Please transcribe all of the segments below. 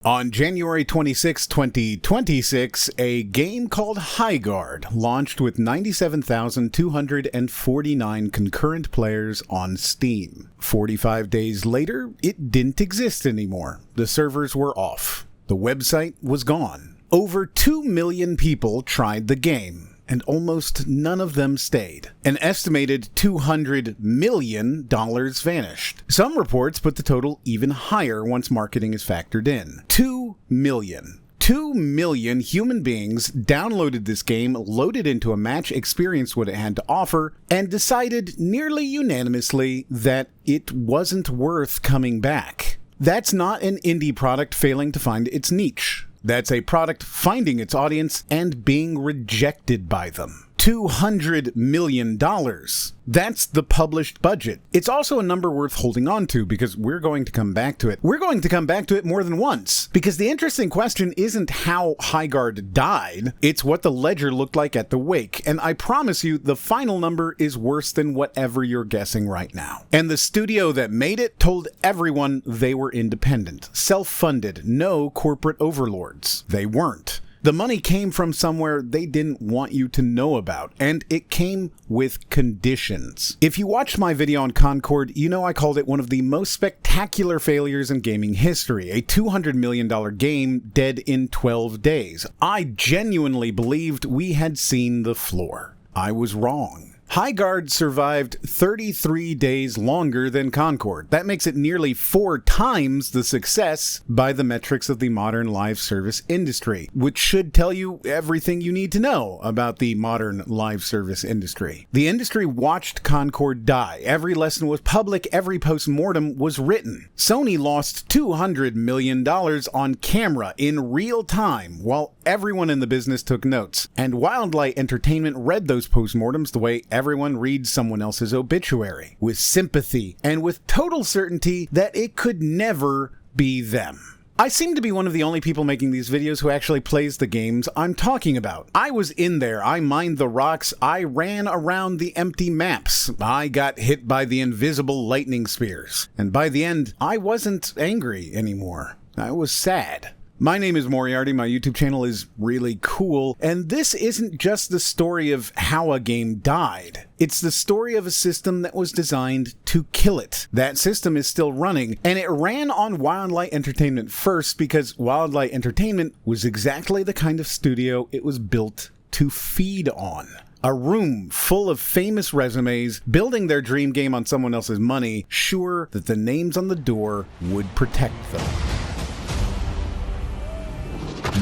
On January 26, 2026, a game called Highguard launched with 97,249 concurrent players on Steam. 45 days later, it didn't exist anymore. The servers were off. The website was gone. Over 2 million people tried the game, and almost none of them stayed. An estimated $200 million vanished. Some reports put the total even higher once marketing is factored in. 2 million. 2 million human beings downloaded this game, loaded into a match, experienced what it had to offer, and decided nearly unanimously that it wasn't worth coming back. That's not an indie product failing to find its niche. That's a product finding its audience and being rejected by them. $200 million. That's the published budget. It's also a number worth holding on to because we're going to come back to it. We're going to come back to it more than once because the interesting question isn't how Highguard died, it's what the ledger looked like at the wake. And I promise you, the final number is worse than whatever you're guessing right now. And the studio that made it told everyone they were independent, self-funded, no corporate overlords. They weren't. The money came from somewhere they didn't want you to know about, and it came with conditions. If you watched my video on Concord, you know I called it one of the most spectacular failures in gaming history, a $200 million game dead in 12 days. I genuinely believed we had seen the floor. I was wrong. Highguard survived 33 days longer than Concord. That makes it nearly 4 times the success by the metrics of the modern live service industry, which should tell you everything you need to know about the modern live service industry. The industry watched Concord die. Every lesson was public, every postmortem was written. Sony lost $200 million on camera in real time while everyone in the business took notes. And Wildlight Entertainment read those postmortems the way everyone reads someone else's obituary, with sympathy and with total certainty that it could never be them. I seem to be one of the only people making these videos who actually plays the games I'm talking about. I was in there, I mined the rocks, I ran around the empty maps, I got hit by the invisible lightning spears, and by the end, I wasn't angry anymore. I was sad. My name is Moriarty, my YouTube channel is really cool, and this isn't just the story of how a game died. It's the story of a system that was designed to kill it. That system is still running, and it ran on Wildlight Entertainment first because Wildlight Entertainment was exactly the kind of studio it was built to feed on. A room full of famous resumes, building their dream game on someone else's money, sure that the names on the door would protect them.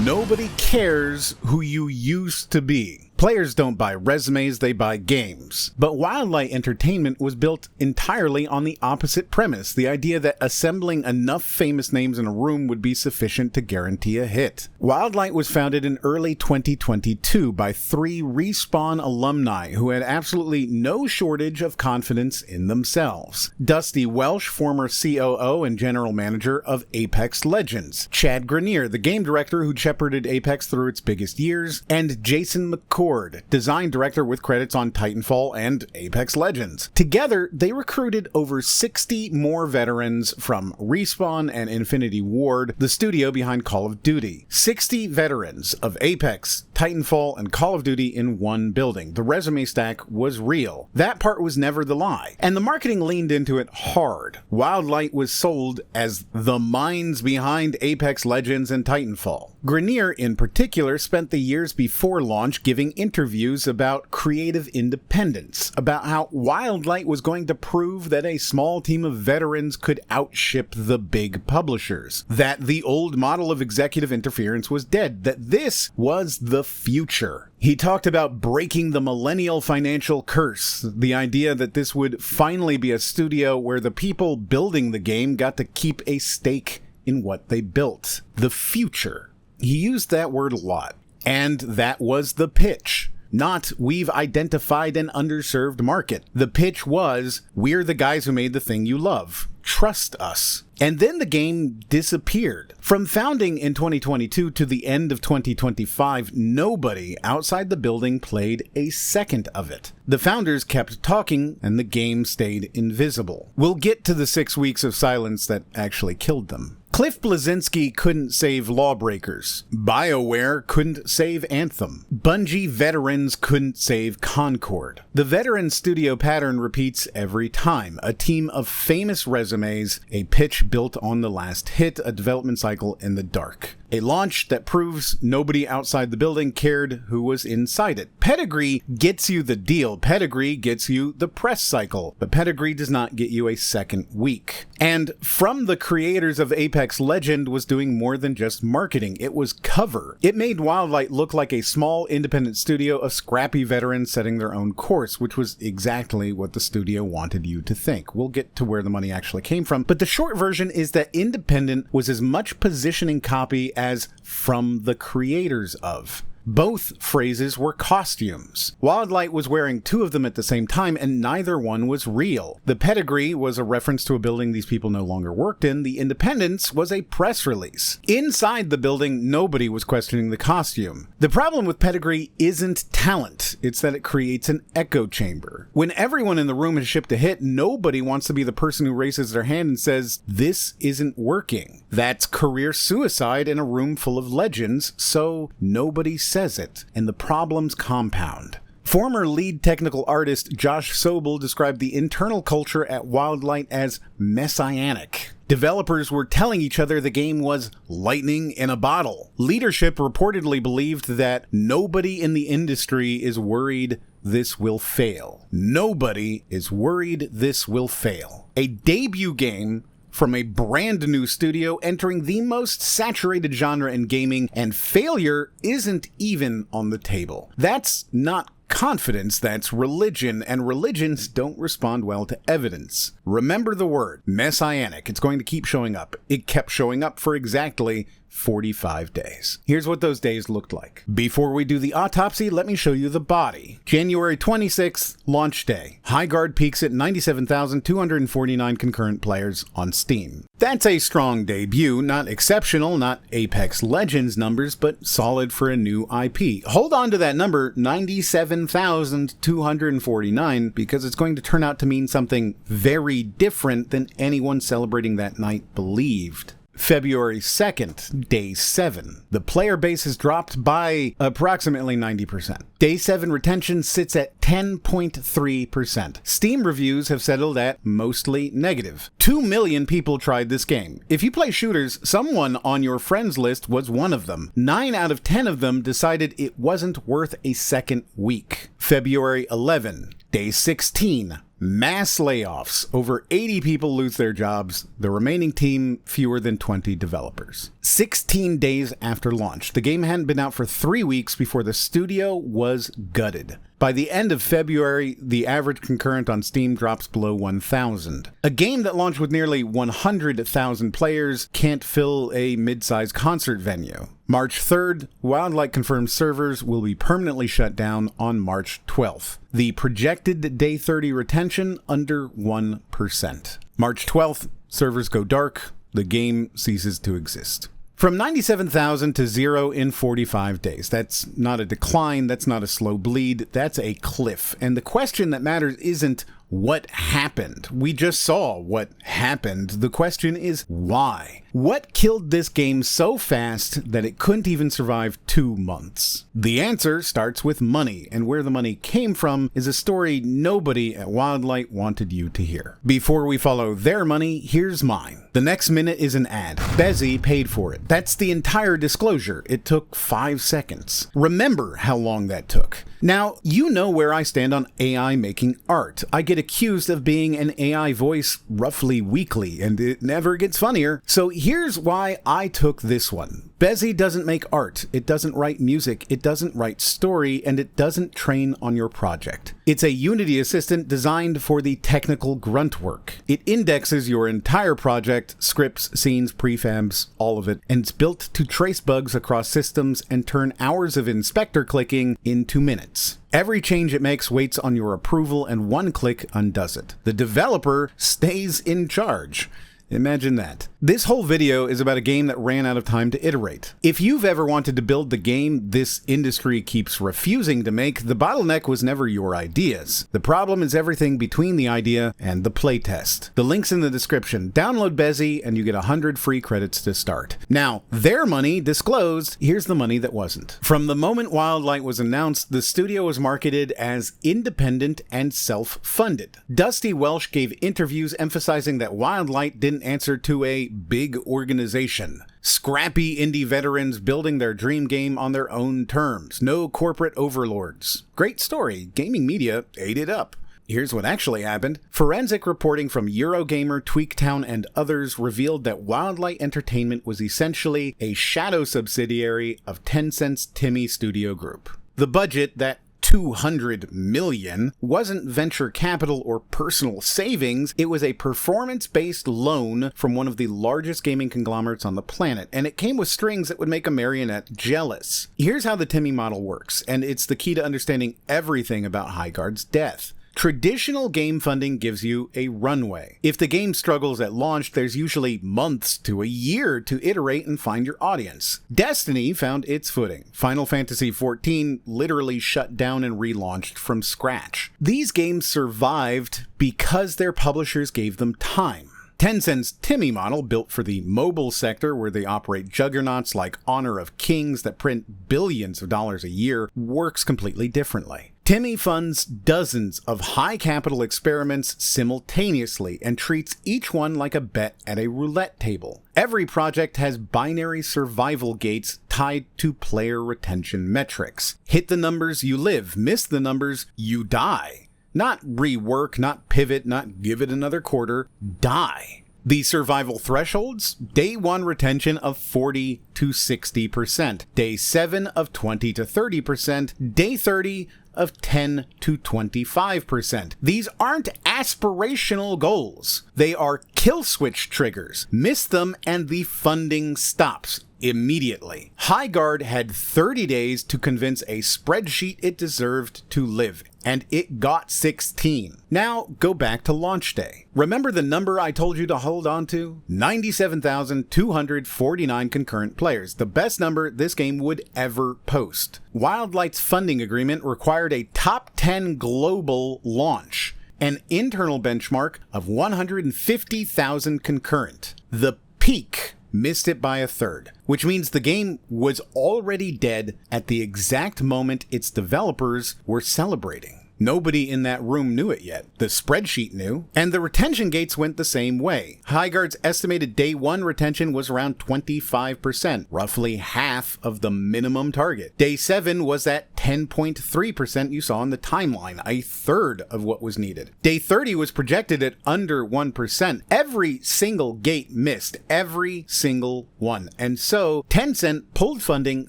Nobody cares who you used to be. Players don't buy resumes, they buy games. But Wildlight Entertainment was built entirely on the opposite premise, the idea that assembling enough famous names in a room would be sufficient to guarantee a hit. Wildlight was founded in early 2022 by 3 Respawn alumni who had absolutely no shortage of confidence in themselves. Dusty Welch, former COO and general manager of Apex Legends. Chad Grenier, the game director who shepherded Apex through its biggest years. And Jason McCord, design director with credits on Titanfall and Apex Legends. Together, they recruited over 60 more veterans from Respawn and Infinity Ward, the studio behind Call of Duty. 60 veterans of Apex, Titanfall, and Call of Duty in one building. The resume stack was real. That part was never the lie. And the marketing leaned into it hard. Wildlight was sold as the minds behind Apex Legends and Titanfall. Grenier, in particular, spent the years before launch giving interviews about creative independence, about how Wildlight was going to prove that a small team of veterans could outship the big publishers, that the old model of executive interference was dead, that this was the future. He talked about breaking the millennial financial curse, the idea that this would finally be a studio where the people building the game got to keep a stake in what they built. The future. He used that word a lot. And that was the pitch. Not, we've identified an underserved market. The pitch was, we're the guys who made the thing you love. Trust us. And then the game disappeared. From founding in 2022 to the end of 2025, nobody outside the building played a second of it. The founders kept talking, and the game stayed invisible. We'll get to the 6 weeks of silence that actually killed them. Cliff Bleszinski couldn't save Lawbreakers. BioWare couldn't save Anthem. Bungie veterans couldn't save Concord. The veteran studio pattern repeats every time. A team of famous resumes, a pitch built on the last hit, a development cycle in the dark. A launch that proves nobody outside the building cared who was inside it. Pedigree gets you the deal. Pedigree gets you the press cycle. But Pedigree does not get you a second week. And from the creators of Apex Legend was doing more than just marketing. It was cover. It made Wildlight look like a small independent studio of scrappy veterans setting their own course, which was exactly what the studio wanted you to think. We'll get to where the money actually came from. But the short version is that independent was as much positioning copy as from the creators of. Both phrases were costumes. Wildlight was wearing two of them at the same time, and neither one was real. The Pedigree was a reference to a building these people no longer worked in. The Independence was a press release. Inside the building, nobody was questioning the costume. The problem with Pedigree isn't talent. It's that it creates an echo chamber. When everyone in the room has shipped a hit, nobody wants to be the person who raises their hand and says, "This isn't working." That's career suicide in a room full of legends, so nobody says it, and the problems compound. Former lead technical artist Josh Sobel described the internal culture at Wildlight as messianic. Developers were telling each other the game was lightning in a bottle. Leadership reportedly believed that nobody in the industry is worried this will fail. Nobody is worried this will fail. A debut game from a brand new studio entering the most saturated genre in gaming, and failure isn't even on the table. That's not confidence, that's religion, and religions don't respond well to evidence. Remember the word, messianic. It's going to keep showing up. It kept showing up for exactly 45 days. Here's what those days looked like. Before we do the autopsy, let me show you the body. January 26th, launch day. Highguard peaks at 97,249 concurrent players on Steam. That's a strong debut, not exceptional, not Apex Legends numbers, but solid for a new IP. Hold on to that number, 97,249, because it's going to turn out to mean something very different than anyone celebrating that night believed. February 2nd, Day 7. The player base has dropped by approximately 90%. Day 7 retention sits at 10.3%. Steam reviews have settled at mostly negative. 2 million people tried this game. If you play shooters, someone on your friends list was one of them. 9 out of 10 of them decided it wasn't worth a second week. February 11, Day 16. Mass layoffs. Over 80 people lose their jobs. The remaining team, fewer than 20 developers. 16 days after launch. The game hadn't been out for 3 weeks before the studio was gutted. By the end of February, the average concurrent on Steam drops below 1,000. A game that launched with nearly 100,000 players can't fill a mid-sized concert venue. March 3rd, Wildlight confirms servers will be permanently shut down on March 12th. The projected Day 30 retention under 1%. March 12th, servers go dark, the game ceases to exist. From 97,000 to 0 in 45 days. That's not a decline, that's not a slow bleed, that's a cliff. And the question that matters isn't what happened. We just saw what happened. The question is why? What killed this game so fast that it couldn't even survive 2 months? The answer starts with money, and where the money came from is a story nobody at Wildlight wanted you to hear. Before we follow their money, here's mine. The next minute is an ad. Bezi paid for it. That's the entire disclosure. It took 5 seconds. Remember how long that took. Now, you know where I stand on AI making art. I get accused of being an AI voice roughly weekly, and it never gets funnier. So here's why I took this one. Bezi doesn't make art, it doesn't write music, it doesn't write story, and it doesn't train on your project. It's a Unity assistant designed for the technical grunt work. It indexes your entire project, scripts, scenes, prefabs, all of it, and it's built to trace bugs across systems and turn hours of inspector clicking into minutes. Every change it makes waits on your approval, and one click undoes it. The developer stays in charge. Imagine that. This whole video is about a game that ran out of time to iterate. If you've ever wanted to build the game this industry keeps refusing to make, the bottleneck was never your ideas. The problem is everything between the idea and the playtest. The link's in the description. Download Bezi and you get 100 free credits to start. Now, their money disclosed, here's the money that wasn't. From the moment Wildlight was announced, the studio was marketed as independent and self-funded. Dusty Welch gave interviews emphasizing that Wildlight didn't answer to a big organization. Scrappy indie veterans building their dream game on their own terms. No corporate overlords. Great story. Gaming media ate it up. Here's what actually happened. Forensic reporting from Eurogamer, TweakTown, and others revealed that Wildlight Entertainment was essentially a shadow subsidiary of Tencent's TiMi studio group. The budget, that $200 million, wasn't venture capital or personal savings. It was a performance-based loan from one of the largest gaming conglomerates on the planet, and it came with strings that would make a marionette jealous. Here's how the TiMi model works, and it's the key to understanding everything about Highguard's death. Traditional game funding gives you a runway. If the game struggles at launch, there's usually months to a year to iterate and find your audience. Destiny found its footing. Final Fantasy XIV literally shut down and relaunched from scratch. These games survived because their publishers gave them time. Tencent's TiMi model, built for the mobile sector where they operate juggernauts like Honor of Kings that print billions of dollars a year, works completely differently. TiMi funds dozens of high-capital experiments simultaneously and treats each one like a bet at a roulette table. Every project has binary survival gates tied to player retention metrics. Hit the numbers, you live. Miss the numbers, you die. Not rework, not pivot, not give it another quarter. Die. The survival thresholds: day 1 retention of 40 to 60%, day 7 of 20 to 30%, day 30 of 10 to 25%. These aren't aspirational goals. They are kill switch triggers. Miss them and the funding stops immediately. Highguard had 30 days to convince a spreadsheet it deserved to live, and it got 16. Now go back to launch day. Remember the number I told you to hold on to? 97,249 concurrent players, the best number this game would ever post. Wildlight's funding agreement required a top 10 global launch, an internal benchmark of 150,000 concurrent. The peak missed it by a third, which means the game was already dead at the exact moment its developers were celebrating. Nobody in that room knew it yet. The spreadsheet knew, and the retention gates went the same way. Highguard's estimated day 1 retention was around 25%, roughly half of the minimum target. Day 7 was at 10.3% you saw on the timeline, a third of what was needed. Day 30 was projected at under 1%. Every single gate missed, every single one. And so Tencent pulled funding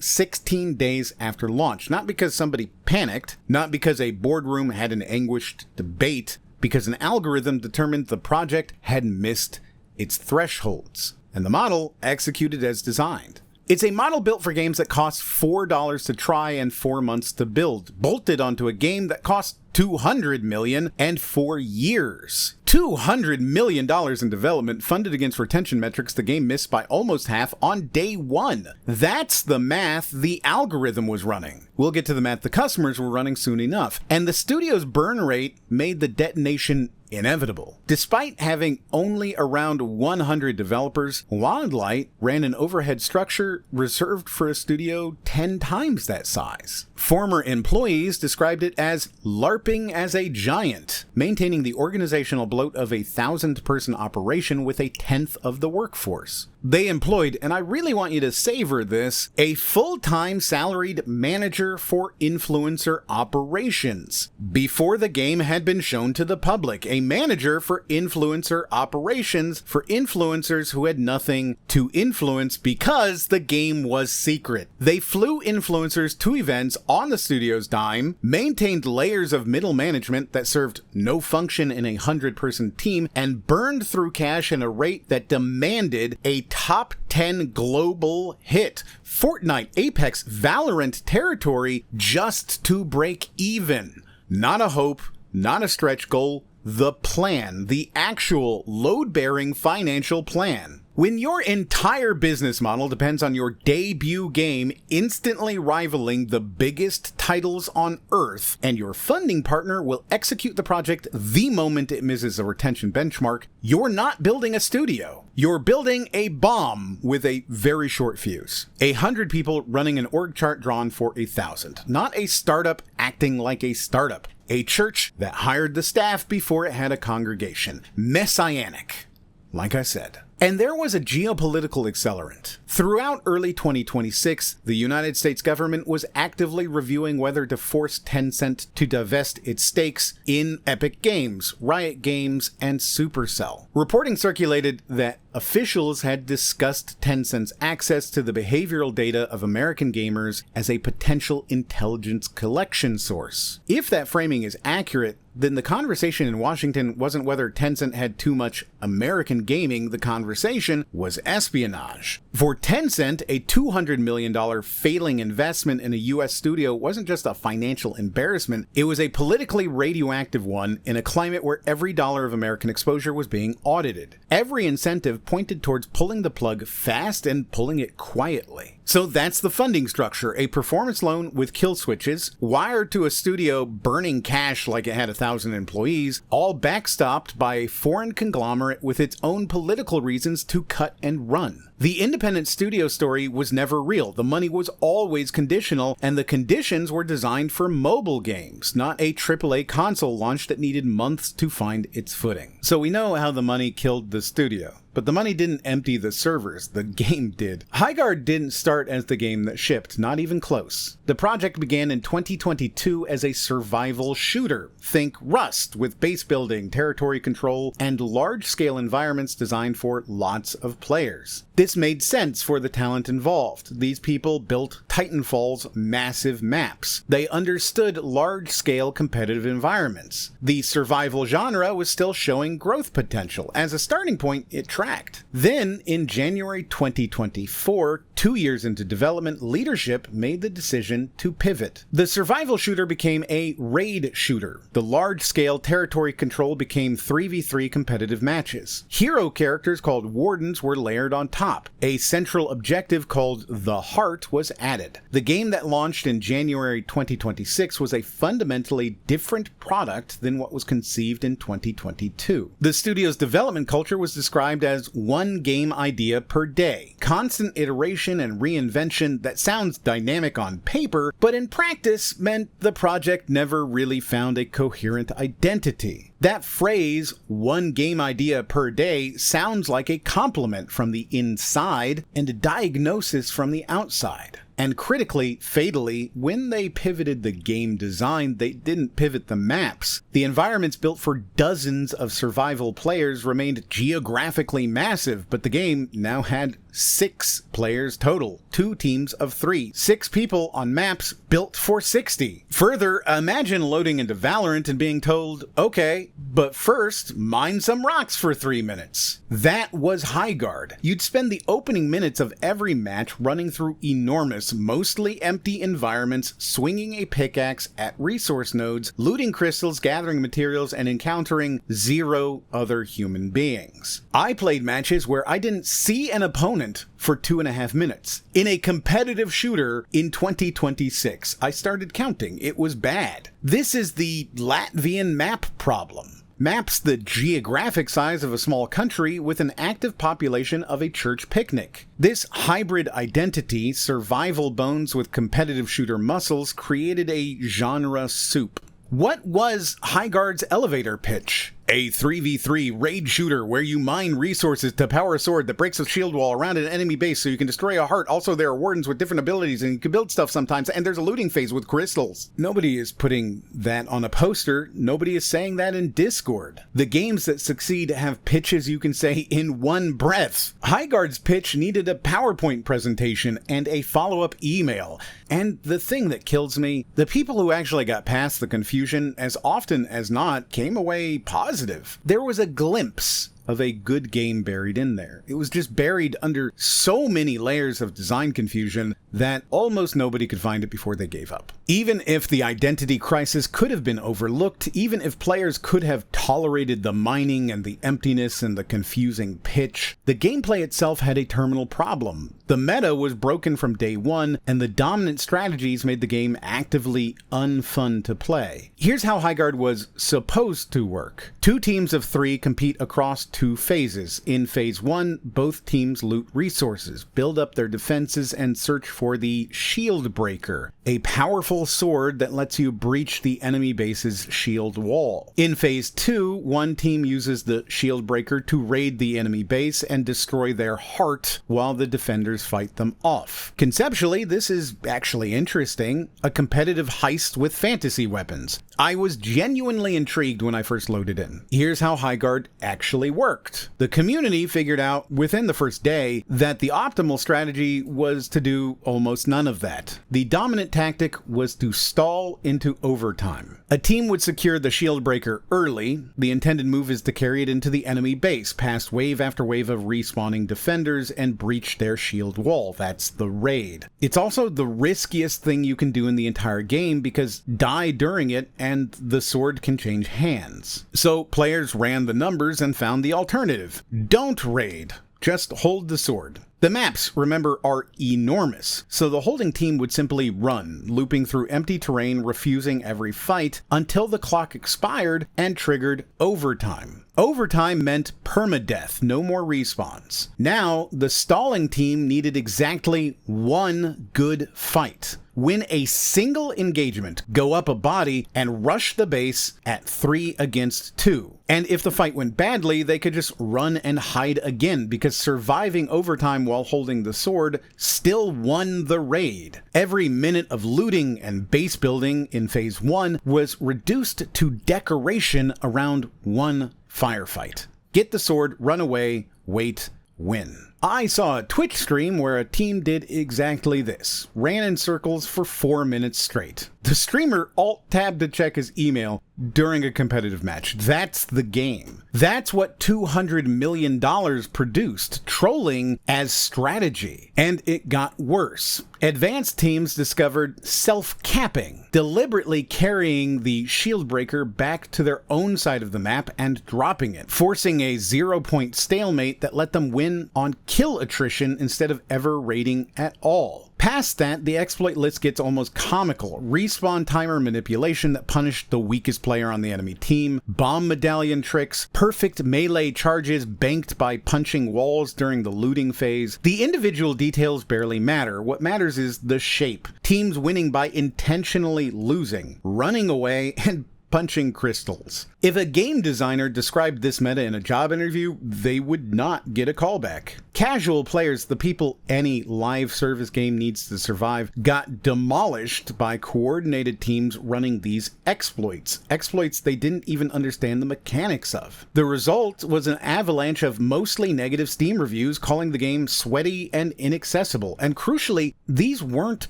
16 days after launch, not because somebody panicked, not because a boardroom had an anguished debate, because an algorithm determined the project had missed its thresholds, and the model executed as designed. It's a model built for games that cost $4 to try and 4 months to build, bolted onto a game that cost $200 million and 4 years. $200 million in development funded against retention metrics the game missed by almost half on day 1. That's the math the algorithm was running. We'll get to the math the customers were running soon enough. And the studio's burn rate made the detonation inevitable. Despite having only around 100 developers, Wildlight ran an overhead structure reserved for a studio 10 times that size. Former employees described it as LARPing as a giant, maintaining the organizational bloat of a 1,000-person operation with a tenth of the workforce. They employed, and I really want you to savor this, a full-time salaried manager for influencer operations. Before the game had been shown to the public, a manager for influencer operations for influencers who had nothing to influence because the game was secret. They flew influencers to events on the studio's dime, maintained layers of middle management that served no function in a 100-person team, and burned through cash at a rate that demanded a top 10 global hit. Fortnite, Apex, Valorant territory just to break even. Not a hope, not a stretch goal, The plan, the actual load-bearing financial plan. When your entire business model depends on your debut game instantly rivaling the biggest titles on Earth, and your funding partner will execute the project the moment it misses a retention benchmark, you're not building a studio. You're building a bomb with a very short fuse. 100 people running an org chart drawn for 1,000. Not a startup acting like a startup. A church that hired the staff before it had a congregation. Messianic, like I said. And there was a geopolitical accelerant. Throughout early 2026, the United States government was actively reviewing whether to force Tencent to divest its stakes in Epic Games, Riot Games, and Supercell. Reporting circulated that officials had discussed Tencent's access to the behavioral data of American gamers as a potential intelligence collection source. If that framing is accurate, then the conversation in Washington wasn't whether Tencent had too much American gaming, the conversation was espionage. For Tencent, a $200 million failing investment in a US studio wasn't just a financial embarrassment, it was a politically radioactive one in a climate where every dollar of American exposure was being audited. Every incentive pointed towards pulling the plug fast and pulling it quietly. So that's the funding structure, a performance loan with kill switches, wired to a studio burning cash like it had 1,000 employees, all backstopped by a foreign conglomerate with its own political reasons to cut and run. The independent studio story was never real. The money was always conditional, and the conditions were designed for mobile games, not a AAA console launch that needed months to find its footing. So we know how the money killed the studio. But the money didn't empty the servers, the game did. Highguard didn't start as the game that shipped, not even close. The project began in 2022 as a survival shooter. Think Rust, with base building, territory control, and large-scale environments designed for lots of players. This made sense for the talent involved. These people built Titanfall's massive maps. They understood large-scale competitive environments. The survival genre was still showing growth potential. As a starting point, it tracked. Then, in January 2024, 2 years into development, leadership made the decision to pivot. The survival shooter became a raid shooter. The large-scale territory control became 3v3 competitive matches. Hero characters called Wardens were layered on top. A central objective called The Heart was added. The game that launched in January 2026 was a fundamentally different product than what was conceived in 2022. The studio's development culture was described as one game idea per day. Constant iteration and reinvention that sounds dynamic on paper, but in practice meant the project never really found a coherent identity. That phrase, one game idea per day, sounds like a compliment from the inside and a diagnosis from the outside. And critically, fatally, when they pivoted the game design, they didn't pivot the maps. The environments built for dozens of survival players remained geographically massive, but the game now had 6 players total, 2 teams of 3, 6 people on maps built for 60. Further, imagine loading into Valorant and being told, okay, but first, mine some rocks for 3 minutes. That was Highguard. You'd spend the opening minutes of every match running through enormous, mostly empty environments, swinging a pickaxe at resource nodes, looting crystals, gathering materials, and encountering 0 other human beings. I played matches where I didn't see an opponent for 2.5 minutes. In a competitive shooter in 2026, I started counting. It was bad. This is the Latvian map problem. Maps the geographic size of a small country with an active population of a church picnic. This hybrid identity, survival bones with competitive shooter muscles, created a genre soup. What was Highguard's elevator pitch? A 3v3 raid shooter where you mine resources to power a sword that breaks a shield wall around an enemy base so you can destroy a heart. Also, there are wardens with different abilities and you can build stuff sometimes, and there's a looting phase with crystals. Nobody is putting that on a poster. Nobody is saying that in Discord. The games that succeed have pitches you can say in one breath. Highguard's pitch needed a PowerPoint presentation and a follow-up email. And the thing that kills me, the people who actually got past the confusion, as often as not, came away positive. There was a glimpse of a good game buried in there. It was just buried under so many layers of design confusion that almost nobody could find it before they gave up. Even if the identity crisis could have been overlooked, even if players could have tolerated the mining and the emptiness and the confusing pitch, the gameplay itself had a terminal problem. The meta was broken from day one, and the dominant strategies made the game actively unfun to play. Here's how Highguard was supposed to work. 2 teams of 3 compete across 2 phases. In phase 1, both teams loot resources, build up their defenses, and search for the Shield Breaker, a powerful sword that lets you breach the enemy base's shield wall. In phase 2, one team uses the Shield Breaker to raid the enemy base and destroy their heart while the defenders fight them off. Conceptually, this is actually interesting, a competitive heist with fantasy weapons. I was genuinely intrigued when I first loaded in. Here's how Highguard actually worked. The community figured out within the first day that the optimal strategy was to do almost none of that. The dominant tactic was to stall into overtime. A team would secure the Shield Breaker early. The intended move is to carry it into the enemy base, past wave after wave of respawning defenders, and breach their shield wall. That's the raid. It's also the riskiest thing you can do in the entire game because die during it and the sword can change hands. So players ran the numbers and found the alternative. Don't raid. Just hold the sword. The maps, remember, are enormous, so the holding team would simply run, looping through empty terrain, refusing every fight, until the clock expired and triggered overtime. Overtime meant permadeath, no more respawns. Now, the stalling team needed exactly 1 good fight. Win a single engagement, go up a body, and rush the base at 3 against 2. And if the fight went badly, they could just run and hide again, because surviving overtime while holding the sword still won the raid. Every minute of looting and base building in phase 1 was reduced to decoration around 1 firefight. Get the sword, run away, wait, win. I saw a Twitch stream where a team did exactly this. Ran in circles for 4 minutes straight. The streamer alt-tabbed to check his email during a competitive match. That's the game. That's what $200 million produced, trolling as strategy. And it got worse. Advanced teams discovered self-capping, deliberately carrying the Shield Breaker back to their own side of the map and dropping it, forcing a 0-point stalemate that let them win on kill attrition instead of ever raiding at all. Past that, the exploit list gets almost comical. Respawn timer manipulation that punished the weakest player on the enemy team, bomb medallion tricks, perfect melee charges banked by punching walls during the looting phase. The individual details barely matter. What matters is the shape. Teams winning by intentionally losing, running away, and punching crystals. If a game designer described this meta in a job interview, they would not get a callback. Casual players, the people any live service game needs to survive, got demolished by coordinated teams running these exploits. Exploits they didn't even understand the mechanics of. The result was an avalanche of mostly negative Steam reviews calling the game sweaty and inaccessible. And crucially, these weren't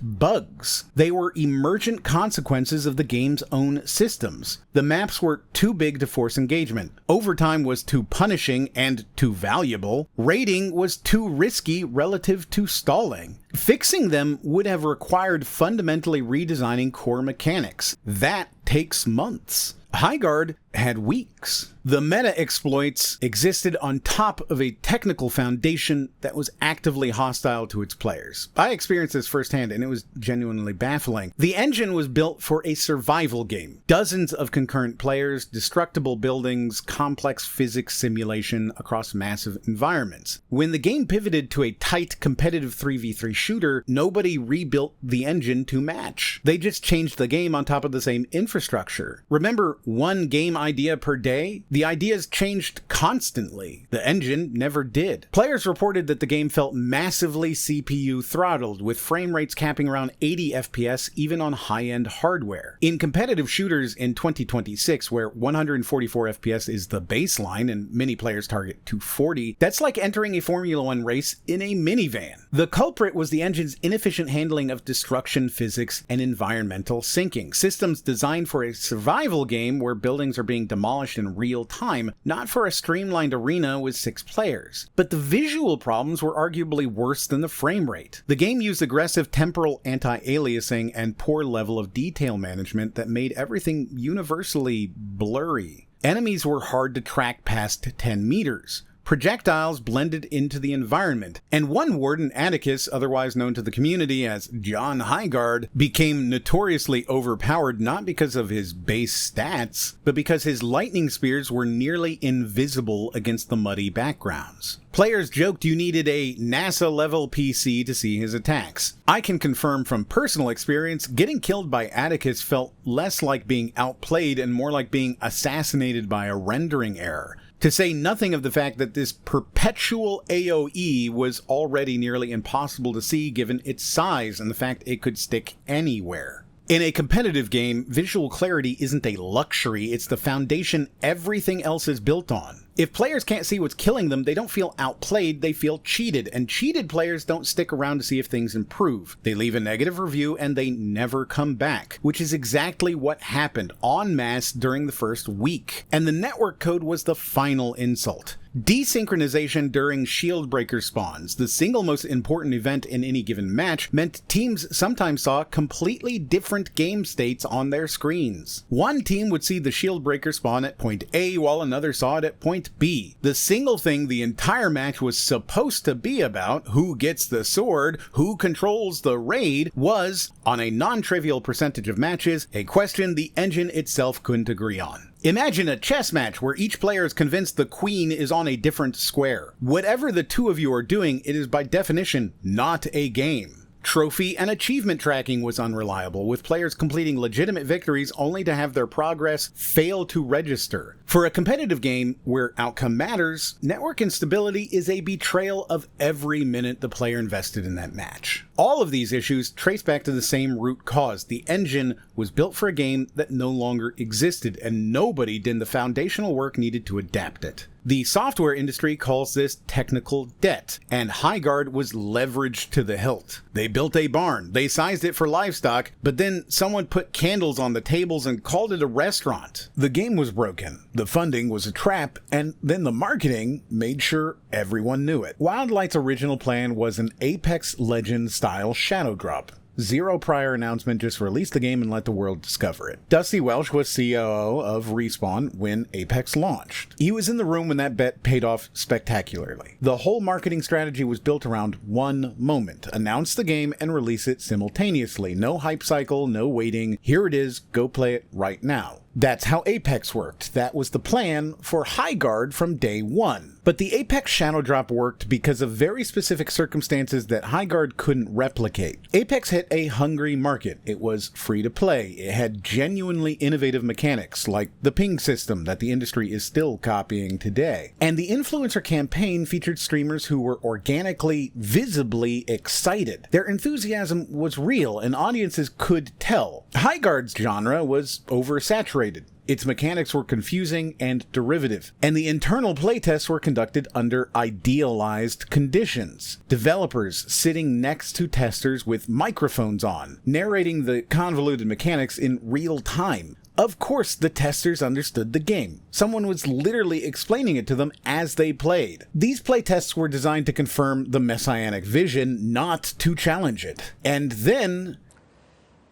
bugs. They were emergent consequences of the game's own systems. The maps were too big to force engagement. Overtime was too punishing and too valuable. Raiding was too risky relative to stalling. Fixing them would have required fundamentally redesigning core mechanics. That takes months. Highguard had weeks. The meta exploits existed on top of a technical foundation that was actively hostile to its players. I experienced this firsthand and it was genuinely baffling. The engine was built for a survival game. Dozens of concurrent players, destructible buildings, complex physics simulation across massive environments. When the game pivoted to a tight competitive 3v3 shooter, nobody rebuilt the engine to match. They just changed the game on top of the same infrastructure. Remember, 1 game idea per day? The ideas changed constantly. The engine never did. Players reported that the game felt massively CPU throttled, with frame rates capping around 80 FPS even on high-end hardware. In competitive shooters in 2026, where 144 FPS is the baseline and many players target 240, that's like entering a Formula 1 race in a minivan. The culprit was the engine's inefficient handling of destruction physics and environmental syncing. Systems designed for a survival game where buildings are being demolished in real time, not for a streamlined arena with 6 players. But the visual problems were arguably worse than the frame rate. The game used aggressive temporal anti-aliasing and poor level of detail management that made everything universally blurry. Enemies were hard to track past 10 meters. Projectiles blended into the environment, and one warden, Atticus, otherwise known to the community as John Highguard, became notoriously overpowered not because of his base stats, but because his lightning spears were nearly invisible against the muddy backgrounds. Players joked you needed a NASA-level PC to see his attacks. I can confirm from personal experience, getting killed by Atticus felt less like being outplayed and more like being assassinated by a rendering error. To say nothing of the fact that this perpetual AoE was already nearly impossible to see given its size and the fact it could stick anywhere. In a competitive game, visual clarity isn't a luxury, it's the foundation everything else is built on. If players can't see what's killing them, they don't feel outplayed, they feel cheated, and cheated players don't stick around to see if things improve. They leave a negative review and they never come back, which is exactly what happened en masse during the first week. And the network code was the final insult. Desynchronization during shield breaker spawns, the single most important event in any given match, meant teams sometimes saw completely different game states on their screens. One team would see the shield breaker spawn at point A while another saw it at point B. The single thing the entire match was supposed to be about, who gets the sword, who controls the raid, was, on a non-trivial percentage of matches, a question the engine itself couldn't agree on. Imagine a chess match where each player is convinced the queen is on a different square. Whatever the two of you are doing, it is by definition not a game. Trophy and achievement tracking was unreliable, with players completing legitimate victories only to have their progress fail to register. For a competitive game where outcome matters, network instability is a betrayal of every minute the player invested in that match. All of these issues trace back to the same root cause. The engine was built for a game that no longer existed, and nobody did the foundational work needed to adapt it. The software industry calls this technical debt, and Highguard was leveraged to the hilt. They built a barn, they sized it for livestock, but then someone put candles on the tables and called it a restaurant. The game was broken, the funding was a trap, and then the marketing made sure everyone knew it. Wildlight's original plan was an Apex Legends-style shadow drop. Zero prior announcement, just release the game and let the world discover it. Dusty Welch was COO of Respawn when Apex launched. He was in the room when that bet paid off spectacularly. The whole marketing strategy was built around one moment. Announce the game and release it simultaneously. No hype cycle, no waiting. Here it is, go play it right now. That's how Apex worked. That was the plan for Highguard from day one. But the Apex Shadow Drop worked because of very specific circumstances that Highguard couldn't replicate. Apex hit a hungry market. It was free to play. It had genuinely innovative mechanics, like the ping system that the industry is still copying today. And the influencer campaign featured streamers who were organically, visibly excited. Their enthusiasm was real, and audiences could tell. Highguard's genre was oversaturated. Its mechanics were confusing and derivative, and the internal playtests were conducted under idealized conditions. Developers sitting next to testers with microphones on, narrating the convoluted mechanics in real time. Of course, the testers understood the game. Someone was literally explaining it to them as they played. These playtests were designed to confirm the messianic vision, not to challenge it. And then...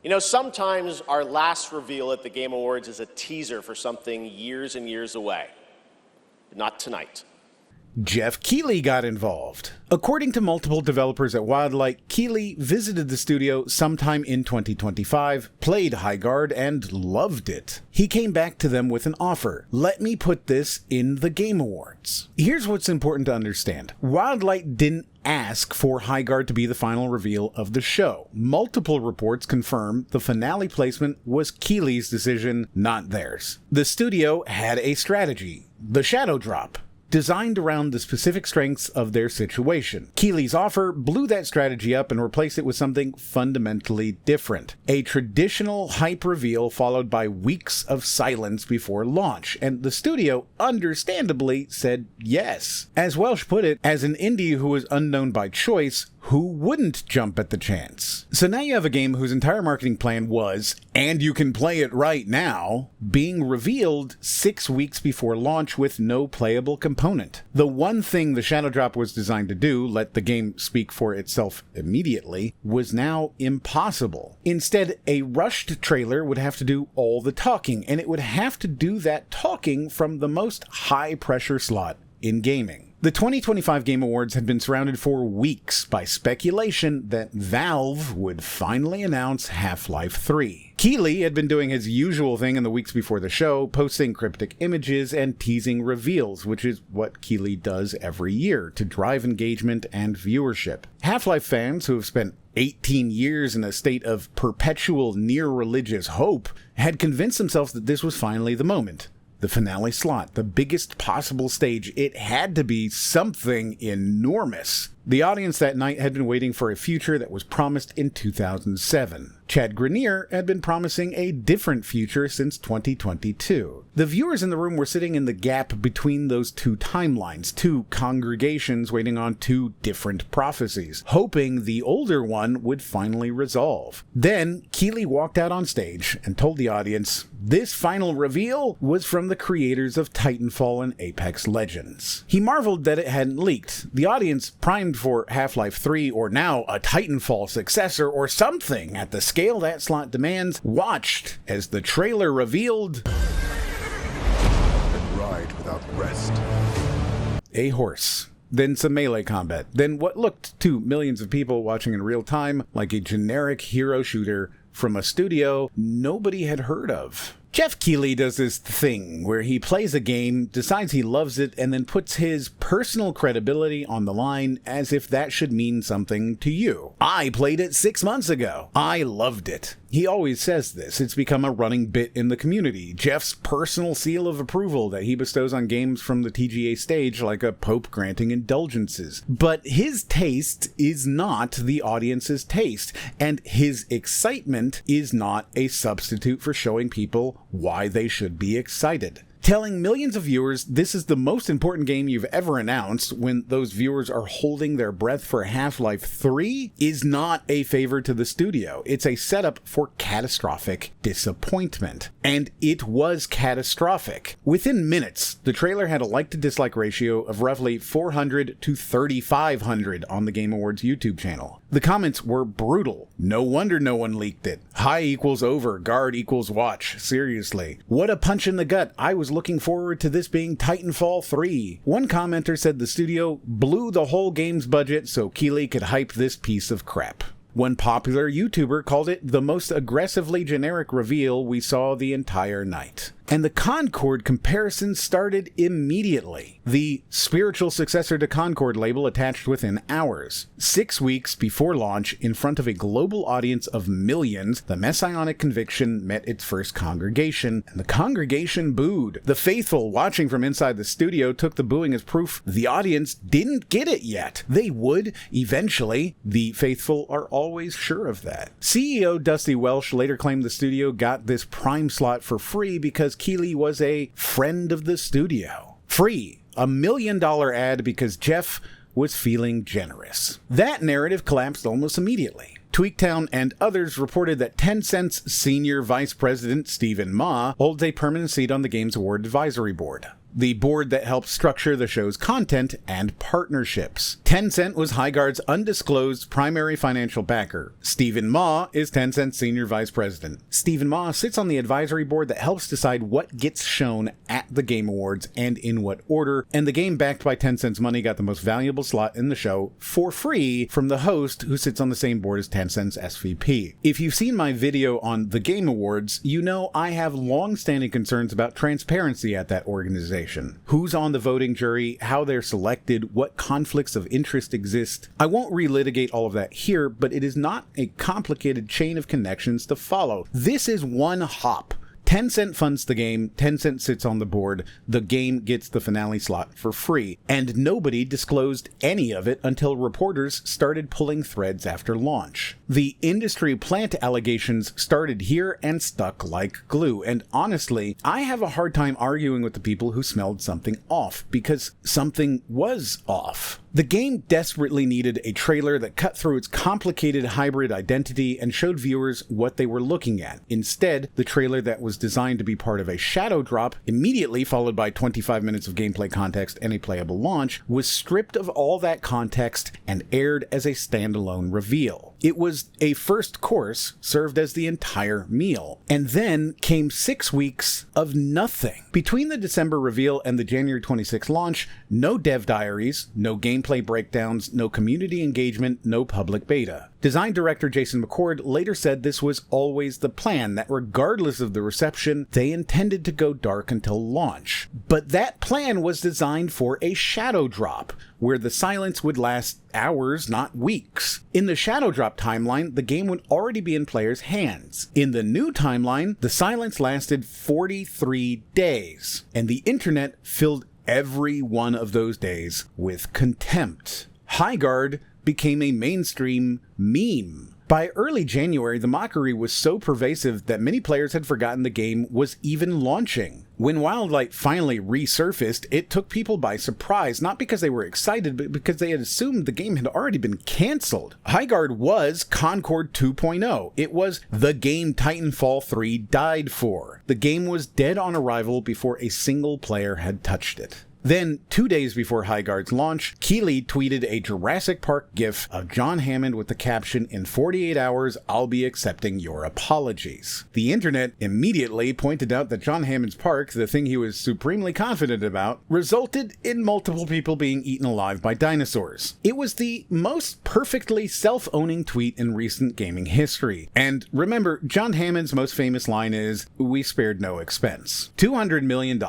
You know, sometimes our last reveal at the Game Awards is a teaser for something years and years away. Not tonight. Jeff Keighley got involved. According to multiple developers at Wildlight, Keighley visited the studio sometime in 2025, played Highguard, and loved it. He came back to them with an offer. Let me put this in the Game Awards. Here's what's important to understand. Wildlight didn't ask for Highguard to be the final reveal of the show. Multiple reports confirm the finale placement was Keighley's decision, not theirs. The studio had a strategy, the Shadow Drop, designed around the specific strengths of their situation. Keighley's offer blew that strategy up and replaced it with something fundamentally different. A traditional hype reveal followed by weeks of silence before launch, and the studio understandably said yes. As Welch put it, as an indie who was unknown by choice, who wouldn't jump at the chance? So now you have a game whose entire marketing plan was, and you can play it right now, being revealed 6 weeks before launch with no playable component. The one thing the Shadow Drop was designed to do, let the game speak for itself immediately, was now impossible. Instead, a rushed trailer would have to do all the talking, and it would have to do that talking from the most high-pressure slot in gaming. The 2025 Game Awards had been surrounded for weeks by speculation that Valve would finally announce Half-Life 3. Keighley had been doing his usual thing in the weeks before the show, posting cryptic images and teasing reveals, which is what Keighley does every year to drive engagement and viewership. Half-Life fans who have spent 18 years in a state of perpetual near-religious hope had convinced themselves that this was finally the moment. The finale slot, the biggest possible stage. It had to be something enormous. The audience that night had been waiting for a future that was promised in 2007. Chad Grenier had been promising a different future since 2022. The viewers in the room were sitting in the gap between those two timelines, two congregations waiting on two different prophecies, hoping the older one would finally resolve. Then, Keighley walked out on stage and told the audience, this final reveal was from the creators of Titanfall and Apex Legends. He marveled that it hadn't leaked. The audience, primed for Half-Life 3 or now a Titanfall successor or something at the scale that slot demands, watched as the trailer revealed and ride without rest. A horse. Then some melee combat. Then what looked to millions of people watching in real time like a generic hero shooter from a studio nobody had heard of. Jeff Keighley does this thing where he plays a game, decides he loves it, and then puts his personal credibility on the line as if that should mean something to you. I played it 6 months ago. I loved it. He always says this. It's become a running bit in the community. Jeff's personal seal of approval that he bestows on games from the TGA stage like a pope granting indulgences. But his taste is not the audience's taste, and his excitement is not a substitute for showing people why they should be excited. Telling millions of viewers this is the most important game you've ever announced when those viewers are holding their breath for Half-Life 3 is not a favor to the studio. It's a setup for catastrophic disappointment. And it was catastrophic. Within minutes, the trailer had a like-to-dislike ratio of roughly 400 to 3,500 on the Game Awards YouTube channel. The comments were brutal. No wonder no one leaked it. High equals over, guard equals watch. Seriously. What a punch in the gut. I was looking forward to this being Titanfall 3. One commenter said the studio blew the whole game's budget so Keighley could hype this piece of crap. One popular YouTuber called it the most aggressively generic reveal we saw the entire night. And the Concord comparison started immediately. The spiritual successor to Concord label attached within hours. 6 weeks before launch, in front of a global audience of millions, the Messianic Conviction met its first congregation, and the congregation booed. The faithful watching from inside the studio took the booing as proof the audience didn't get it yet. They would, eventually. The faithful are always sure of that. CEO Dusty Welch later claimed the studio got this prime slot for free because Keighley was a friend of the studio. Free. $1 million ad because Jeff was feeling generous. That narrative collapsed almost immediately. TweakTown and others reported that Tencent's senior vice president, Stephen Ma, holds a permanent seat on the Games Award Advisory Board, the board that helps structure the show's content and partnerships. Tencent was Highguard's undisclosed primary financial backer. Stephen Ma is Tencent's senior vice president. Stephen Ma sits on the advisory board that helps decide what gets shown at the Game Awards and in what order, and the game backed by Tencent's money got the most valuable slot in the show for free from the host who sits on the same board as Tencent's SVP. If you've seen my video on the Game Awards, you know I have long-standing concerns about transparency at that organization. Who's on the voting jury, how they're selected, what conflicts of interest exist. I won't relitigate all of that here, but it is not a complicated chain of connections to follow. This is one hop. Tencent funds the game, Tencent sits on the board, the game gets the finale slot for free, and nobody disclosed any of it until reporters started pulling threads after launch. The industry plant allegations started here and stuck like glue, and honestly, I have a hard time arguing with the people who smelled something off, because something was off. The game desperately needed a trailer that cut through its complicated hybrid identity and showed viewers what they were looking at. Instead, the trailer that was designed to be part of a shadow drop, immediately followed by 25 minutes of gameplay context and a playable launch, was stripped of all that context and aired as a standalone reveal. It was a first course served as the entire meal. And then came 6 weeks of nothing. Between the December reveal and the January 26 launch, no dev diaries, no gameplay breakdowns, no community engagement, no public beta. Design director Jason McCord later said this was always the plan, that regardless of the reception, they intended to go dark until launch. But that plan was designed for a shadow drop, where the silence would last hours, not weeks. In the shadow drop timeline, the game would already be in players' hands. In the new timeline, the silence lasted 43 days, and the internet filled every one of those days with contempt. Highguard became a mainstream meme. By early January, the mockery was so pervasive that many players had forgotten the game was even launching. When Wildlight finally resurfaced, it took people by surprise, not because they were excited, but because they had assumed the game had already been cancelled. Highguard was Concord 2.0. It was the game Titanfall 3 died for. The game was dead on arrival before a single player had touched it. Then, 2 days before Highguard's launch, Keighley tweeted a Jurassic Park gif of John Hammond with the caption, "In 48 hours, I'll be accepting your apologies." The internet immediately pointed out that John Hammond's park, the thing he was supremely confident about, resulted in multiple people being eaten alive by dinosaurs. It was the most perfectly self-owning tweet in recent gaming history. And remember, John Hammond's most famous line is, "We spared no expense." $200 million.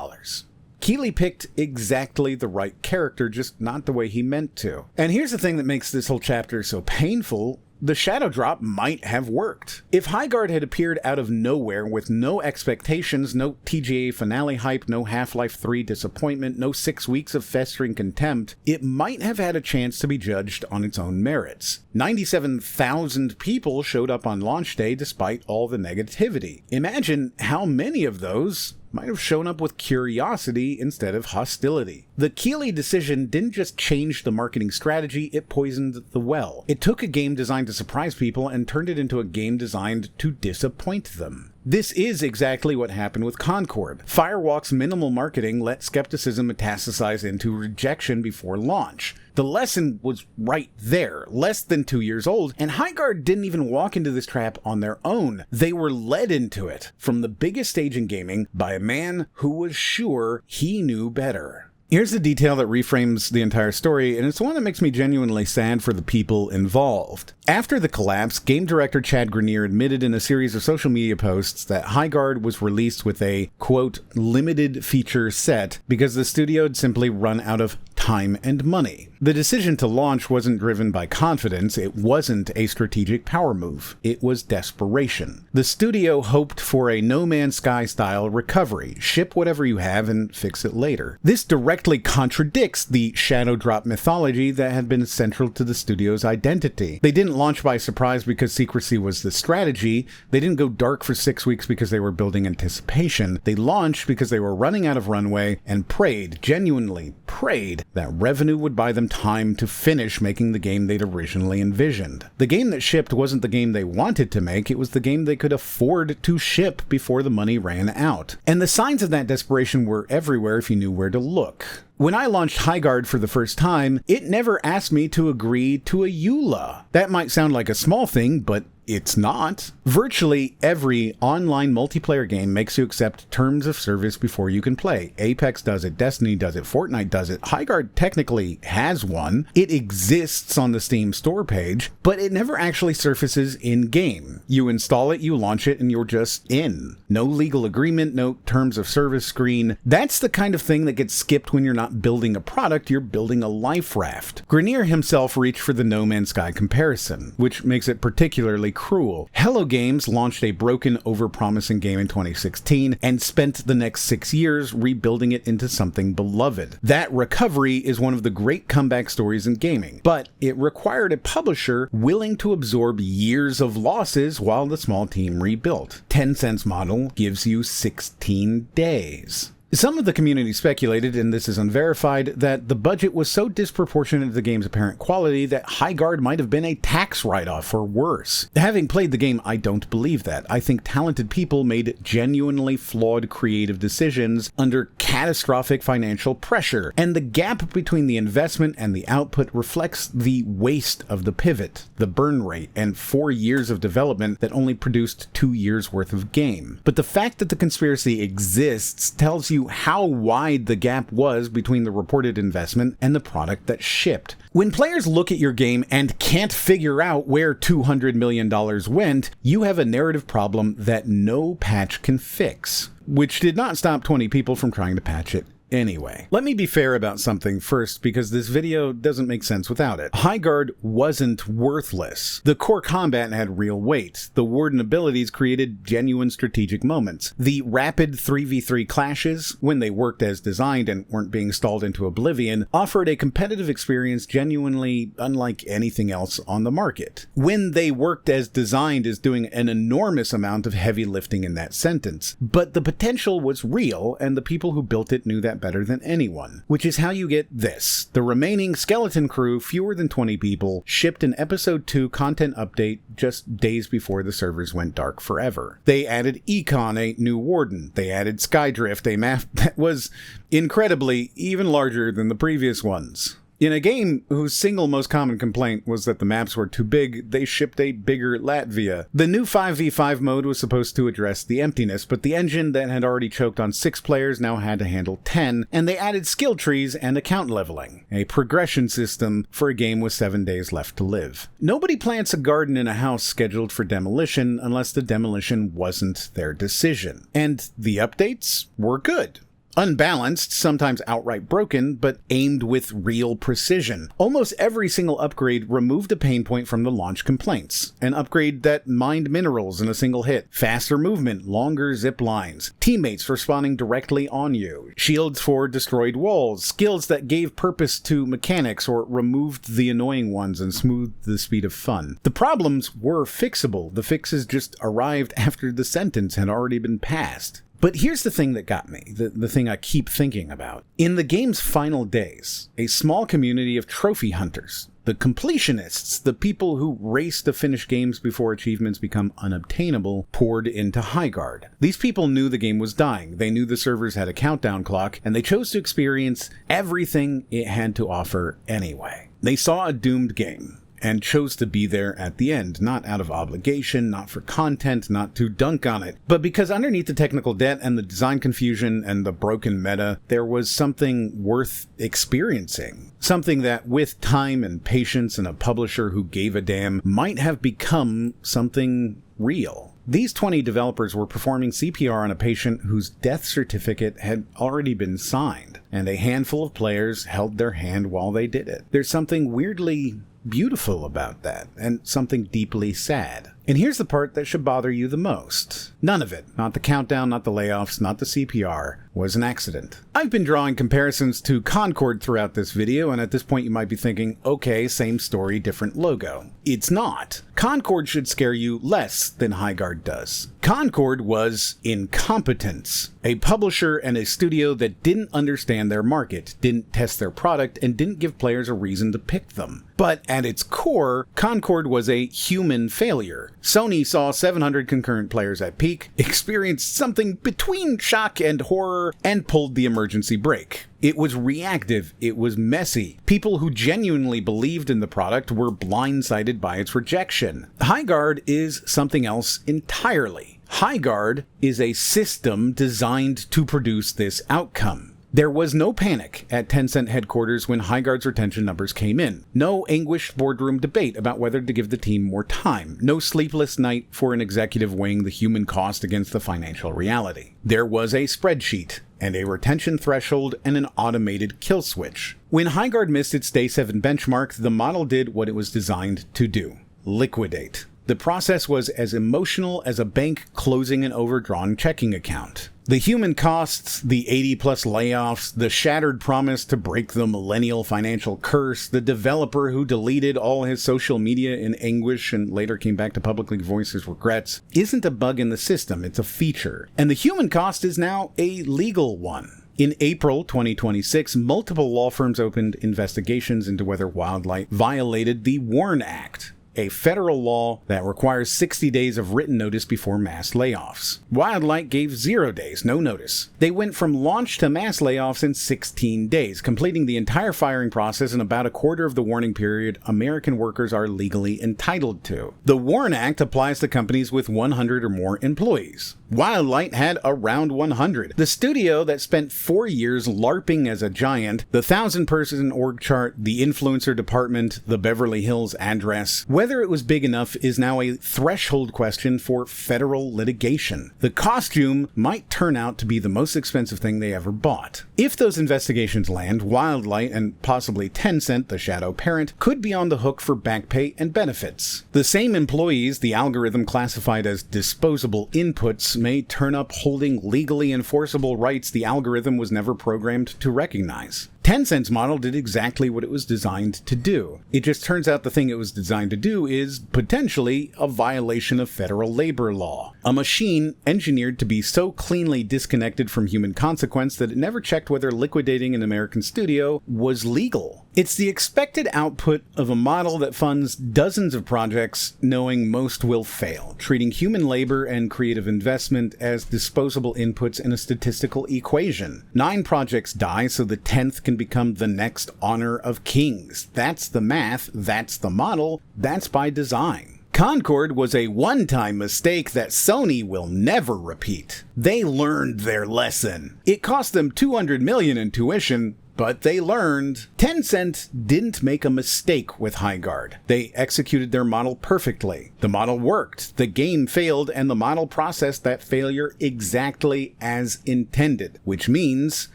Keighley picked exactly the right character, just not the way he meant to. And here's the thing that makes this whole chapter so painful. The shadow drop might have worked. If Highguard had appeared out of nowhere with no expectations, no TGA finale hype, no Half-Life 3 disappointment, no 6 weeks of festering contempt, it might have had a chance to be judged on its own merits. 97,000 people showed up on launch day despite all the negativity. Imagine how many of those might have shown up with curiosity instead of hostility. The Keighley decision didn't just change the marketing strategy, it poisoned the well. It took a game designed to surprise people and turned it into a game designed to disappoint them. This is exactly what happened with Concord. Firewalk's minimal marketing let skepticism metastasize into rejection before launch. The lesson was right there, less than 2 years old, and Highguard didn't even walk into this trap on their own. They were led into it from the biggest stage in gaming by a man who was sure he knew better. Here's the detail that reframes the entire story, and it's one that makes me genuinely sad for the people involved. After the collapse, game director Chad Grenier admitted in a series of social media posts that Highguard was released with a, quote, limited feature set because the studio had simply run out of time and money. The decision to launch wasn't driven by confidence, it wasn't a strategic power move, it was desperation. The studio hoped for a No Man's Sky style recovery, ship whatever you have and fix it later. This directly contradicts the shadow drop mythology that had been central to the studio's identity. They didn't launch by surprise because secrecy was the strategy, they didn't go dark for 6 weeks because they were building anticipation, they launched because they were running out of runway and prayed, genuinely prayed, that revenue would buy them time to finish making the game they'd originally envisioned. The game that shipped wasn't the game they wanted to make, it was the game they could afford to ship before the money ran out. And the signs of that desperation were everywhere if you knew where to look. When I launched Highguard for the first time, it never asked me to agree to a EULA. That might sound like a small thing, but it's not. Virtually every online multiplayer game makes you accept terms of service before you can play. Apex does it, Destiny does it, Fortnite does it. Highguard technically has one. It exists on the Steam store page, but it never actually surfaces in-game. You install it, you launch it, and you're just in. No legal agreement, no terms of service screen. That's the kind of thing that gets skipped when you're not building a product, you're building a life raft. Grenier himself reached for the No Man's Sky comparison, which makes it particularly cruel. Hello Games launched a broken, overpromising game in 2016 and spent the next 6 years rebuilding it into something beloved. That recovery is one of the great comeback stories in gaming, but it required a publisher willing to absorb years of losses while the small team rebuilt. Tencent's model gives you 16 days. Some of the community speculated, and this is unverified, that the budget was so disproportionate to the game's apparent quality that Highguard might have been a tax write-off or worse. Having played the game, I don't believe that. I think talented people made genuinely flawed creative decisions under catastrophic financial pressure, and the gap between the investment and the output reflects the waste of the pivot, the burn rate, and 4 years of development that only produced 2 years worth of game. But the fact that the conspiracy exists tells you how wide the gap was between the reported investment and the product that shipped. When players look at your game and can't figure out where $200 million went, you have a narrative problem that no patch can fix, which did not stop 20 people from trying to patch it anyway. Let me be fair about something first, because this video doesn't make sense without it. Highguard wasn't worthless. The core combat had real weight. The warden abilities created genuine strategic moments. The rapid 3v3 clashes, when they worked as designed and weren't being stalled into oblivion, offered a competitive experience genuinely unlike anything else on the market. When they worked as designed is doing an enormous amount of heavy lifting in that sentence. But the potential was real, and the people who built it knew that better than anyone, which is how you get this. The remaining skeleton crew, fewer than 20 people, shipped an episode 2 content update just days before the servers went dark forever. They added Econ, a new warden. They added Skydrift, a map that was incredibly even larger than the previous ones. In a game whose single most common complaint was that the maps were too big, they shipped a bigger Latvia. The new 5v5 mode was supposed to address the emptiness, but the engine that had already choked on 6 players now had to handle 10, and they added skill trees and account leveling, a progression system for a game with 7 days left to live. Nobody plants a garden in a house scheduled for demolition unless the demolition wasn't their decision. And the updates were good. Unbalanced, sometimes outright broken, but aimed with real precision. Almost every single upgrade removed a pain point from the launch complaints. An upgrade that mined minerals in a single hit, faster movement, longer zip lines, teammates responding directly on you, shields for destroyed walls, skills that gave purpose to mechanics or removed the annoying ones and smoothed the speed of fun. The problems were fixable. The fixes just arrived after the sentence had already been passed. But here's the thing that got me, the thing I keep thinking about. In the game's final days, a small community of trophy hunters, the completionists, the people who race to finish games before achievements become unobtainable, poured into Highguard. These people knew the game was dying, they knew the servers had a countdown clock, and they chose to experience everything it had to offer anyway. They saw a doomed game and chose to be there at the end, not out of obligation, not for content, not to dunk on it, but because underneath the technical debt and the design confusion and the broken meta, there was something worth experiencing. Something that, with time and patience and a publisher who gave a damn, might have become something real. These 20 developers were performing CPR on a patient whose death certificate had already been signed, and a handful of players held their hand while they did it. There's something weirdly beautiful about that, and something deeply sad. And here's the part that should bother you the most. None of it, not the countdown, not the layoffs, not the CPR, was an accident. I've been drawing comparisons to Concord throughout this video, and at this point you might be thinking, okay, same story, different logo. It's not. Concord should scare you less than Highguard does. Concord was incompetence. A publisher and a studio that didn't understand their market, didn't test their product, and didn't give players a reason to pick them. But at its core, Concord was a human failure. Sony saw 700 concurrent players at peak, experienced something between shock and horror, and pulled the emergency brake. It was reactive, it was messy. People who genuinely believed in the product were blindsided by its rejection. Highguard is something else entirely. Highguard is a system designed to produce this outcome. There was no panic at Tencent headquarters when Highguard's retention numbers came in. No anguished boardroom debate about whether to give the team more time. No sleepless night for an executive weighing the human cost against the financial reality. There was a spreadsheet, and a retention threshold, and an automated kill switch. When Highguard missed its Day 7 benchmark, the model did what it was designed to do: liquidate. The process was as emotional as a bank closing an overdrawn checking account. The human costs, the 80-plus layoffs, the shattered promise to break the millennial financial curse, the developer who deleted all his social media in anguish and later came back to publicly voice his regrets, isn't a bug in the system, it's a feature. And the human cost is now a legal one. In April 2026, multiple law firms opened investigations into whether Wildlight violated the WARN Act, a federal law that requires 60 days of written notice before mass layoffs. Wildlight gave 0 days, no notice. They went from launch to mass layoffs in 16 days, completing the entire firing process in about a quarter of the warning period American workers are legally entitled to. The WARN Act applies to companies with 100 or more employees. Wildlight had around 100. The studio that spent 4 years LARPing as a giant, the 1,000-person org chart, the influencer department, the Beverly Hills address, whether it was big enough is now a threshold question for federal litigation. The costume might turn out to be the most expensive thing they ever bought. If those investigations land, Wildlight and possibly Tencent, the shadow parent, could be on the hook for back pay and benefits. The same employees the algorithm classified as disposable inputs may turn up holding legally enforceable rights the algorithm was never programmed to recognize. Tencent's model did exactly what it was designed to do. It just turns out the thing it was designed to do is potentially a violation of federal labor law. A machine engineered to be so cleanly disconnected from human consequence that it never checked whether liquidating an American studio was legal. It's the expected output of a model that funds dozens of projects knowing most will fail, treating human labor and creative investment as disposable inputs in a statistical equation. 9 projects die, so the 10th can become the next honor of kings. That's the math, that's the model, that's by design. Concord was a one-time mistake that Sony will never repeat. They learned their lesson. It cost them $200 million in tuition, but they learned. Tencent didn't make a mistake with Highguard. They executed their model perfectly. The model worked, the game failed, and the model processed that failure exactly as intended, which means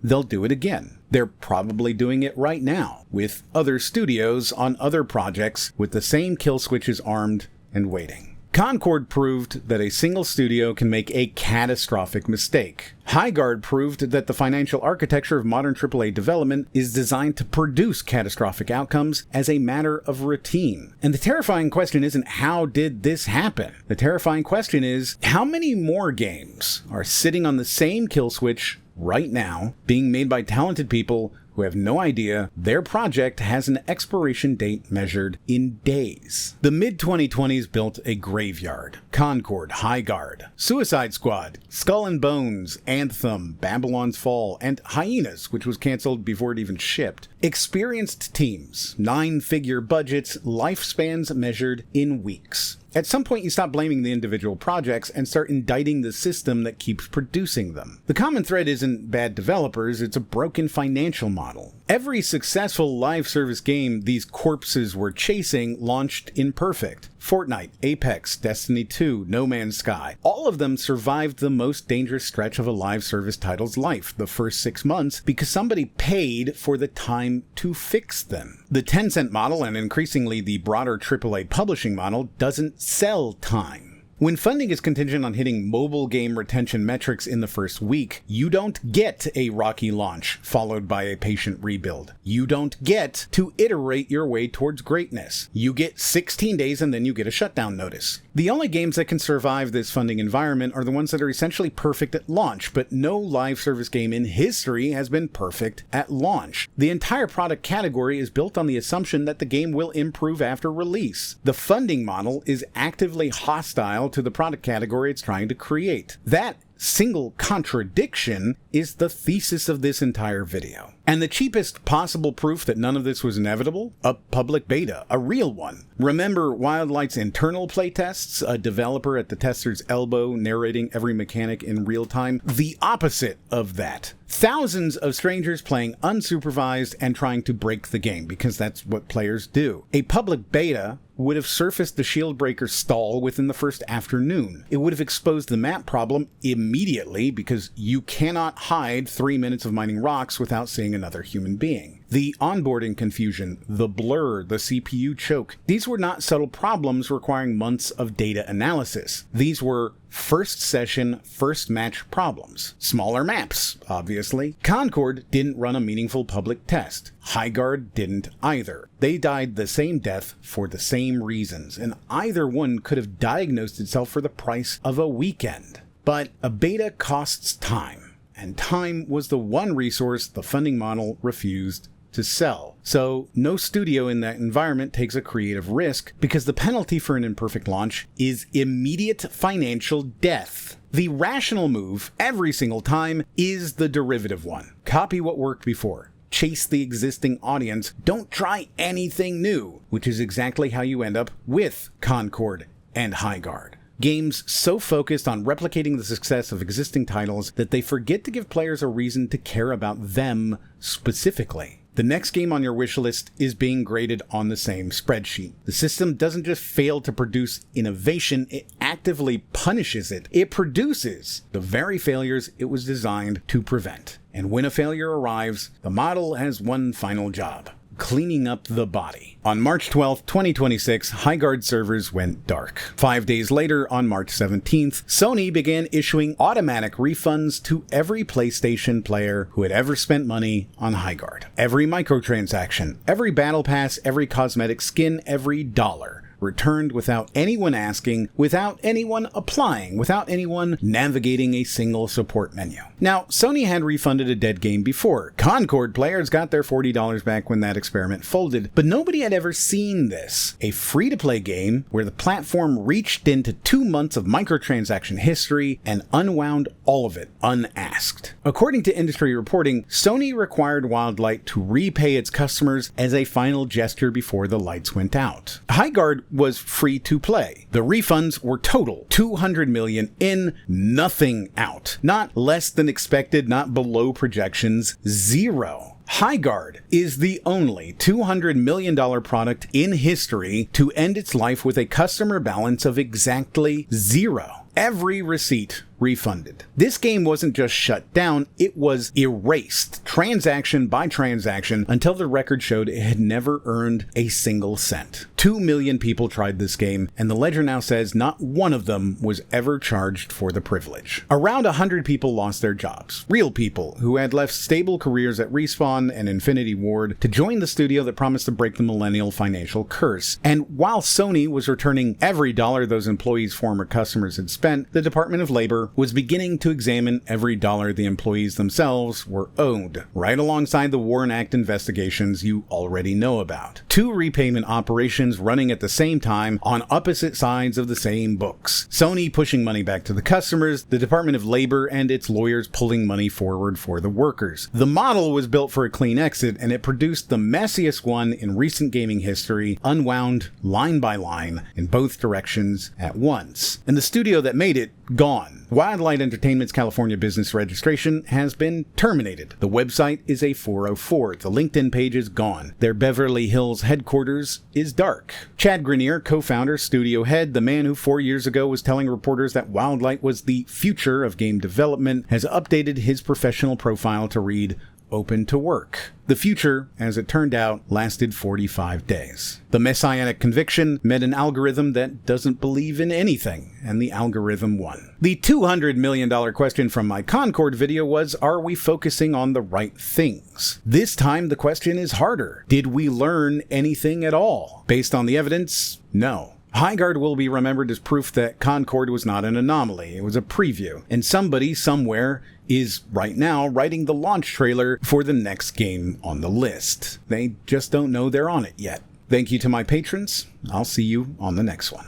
they'll do it again. They're probably doing it right now, with other studios on other projects with the same kill switches armed and waiting. Concord proved that a single studio can make a catastrophic mistake. Highguard proved that the financial architecture of modern AAA development is designed to produce catastrophic outcomes as a matter of routine. And the terrifying question isn't how did this happen? The terrifying question is how many more games are sitting on the same kill switch right now, being made by talented people who have no idea their project has an expiration date measured in days. The mid-2020s built a graveyard. Concord, Highguard, Suicide Squad, Skull and Bones, Anthem, Babylon's Fall, and Hyenas, which was canceled before it even shipped. Experienced teams, 9-figure budgets, lifespans measured in weeks. At some point, you stop blaming the individual projects and start indicting the system that keeps producing them. The common thread isn't bad developers, it's a broken financial model. Every successful live service game these corpses were chasing launched imperfect. Fortnite, Apex, Destiny 2, No Man's Sky. All of them survived the most dangerous stretch of a live service title's life, the first 6 months, because somebody paid for the time to fix them. The Tencent model, and increasingly the broader AAA publishing model, doesn't sell time. When funding is contingent on hitting mobile game retention metrics in the first week, you don't get a rocky launch followed by a patient rebuild. You don't get to iterate your way towards greatness. You get 16 days and then you get a shutdown notice. The only games that can survive this funding environment are the ones that are essentially perfect at launch, but no live service game in history has been perfect at launch. The entire product category is built on the assumption that the game will improve after release. The funding model is actively hostile to the product category it's trying to create. That single contradiction is the thesis of this entire video. And the cheapest possible proof that none of this was inevitable? A public beta, a real one. Remember Wildlight's internal playtests? A developer at the tester's elbow narrating every mechanic in real time? The opposite of that. Thousands of strangers playing unsupervised and trying to break the game, because that's what players do. A public beta would have surfaced the Shieldbreaker stall within the first afternoon. It would have exposed the map problem immediately, because you cannot hide 3 minutes of mining rocks without seeing another human being. The onboarding confusion, the blur, the CPU choke, these were not subtle problems requiring months of data analysis. These were first session, first match problems. Smaller maps, obviously. Concord didn't run a meaningful public test. Highguard didn't either. They died the same death for the same reasons, and either one could have diagnosed itself for the price of a weekend. But a beta costs time, and time was the one resource the funding model refused to sell. So no studio in that environment takes a creative risk because the penalty for an imperfect launch is immediate financial death. The rational move every single time is the derivative one. Copy what worked before. Chase the existing audience. Don't try anything new, which is exactly how you end up with Concord and Highguard. Games so focused on replicating the success of existing titles that they forget to give players a reason to care about them specifically. The next game on your wish list is being graded on the same spreadsheet. The system doesn't just fail to produce innovation, it actively punishes it. It produces the very failures it was designed to prevent. And when a failure arrives, the model has one final job: cleaning up the body. On March 12, 2026, Highguard servers went dark. 5 days later, on March 17th, Sony began issuing automatic refunds to every PlayStation player who had ever spent money on Highguard. Every microtransaction, every battle pass, every cosmetic skin, every dollar returned without anyone asking, without anyone applying, without anyone navigating a single support menu. Now, Sony had refunded a dead game before. Concord players got their $40 back when that experiment folded, but nobody had ever seen this. A free-to-play game where the platform reached into 2 months of microtransaction history and unwound all of it unasked. According to industry reporting, Sony required Wildlight to repay its customers as a final gesture before the lights went out. Highguard was free to play. The refunds were total $200 million in, nothing out. Not less than expected, not below projections, zero. Highguard is the only $200 million product in history to end its life with a customer balance of exactly zero. Every receipt refunded. This game wasn't just shut down, it was erased, transaction by transaction, until the record showed it had never earned a single cent. 2 million people tried this game, and the ledger now says not one of them was ever charged for the privilege. Around 100 people lost their jobs. Real people who had left stable careers at Respawn and Infinity Ward to join the studio that promised to break the millennial financial curse. And while Sony was returning every dollar those employees' former customers had spent, the Department of Labor was beginning to examine every dollar the employees themselves were owed, right alongside the Warren Act investigations you already know about. 2 repayment operations running at the same time on opposite sides of the same books. Sony pushing money back to the customers, the Department of Labor and its lawyers pulling money forward for the workers. The model was built for a clean exit, and it produced the messiest one in recent gaming history, unwound line by line in both directions at once. And the studio that made it, gone. Wildlight Entertainment's California business registration has been terminated. The website is a 404. The LinkedIn page is gone. Their Beverly Hills headquarters is dark. Chad Grenier, co-founder, studio head, the man who 4 years ago was telling reporters that Wildlight was the future of game development, has updated his professional profile to read open to work. The future, as it turned out, lasted 45 days. The messianic conviction met an algorithm that doesn't believe in anything, and the algorithm won. The $200 million question from my Concord video was, are we focusing on the right things? This time the question is harder. Did we learn anything at all? Based on the evidence, no. Highguard will be remembered as proof that Concord was not an anomaly. It was a preview, and somebody somewhere is right now writing the launch trailer for the next game on the list. They just don't know they're on it yet. Thank you to my patrons. I'll see you on the next one.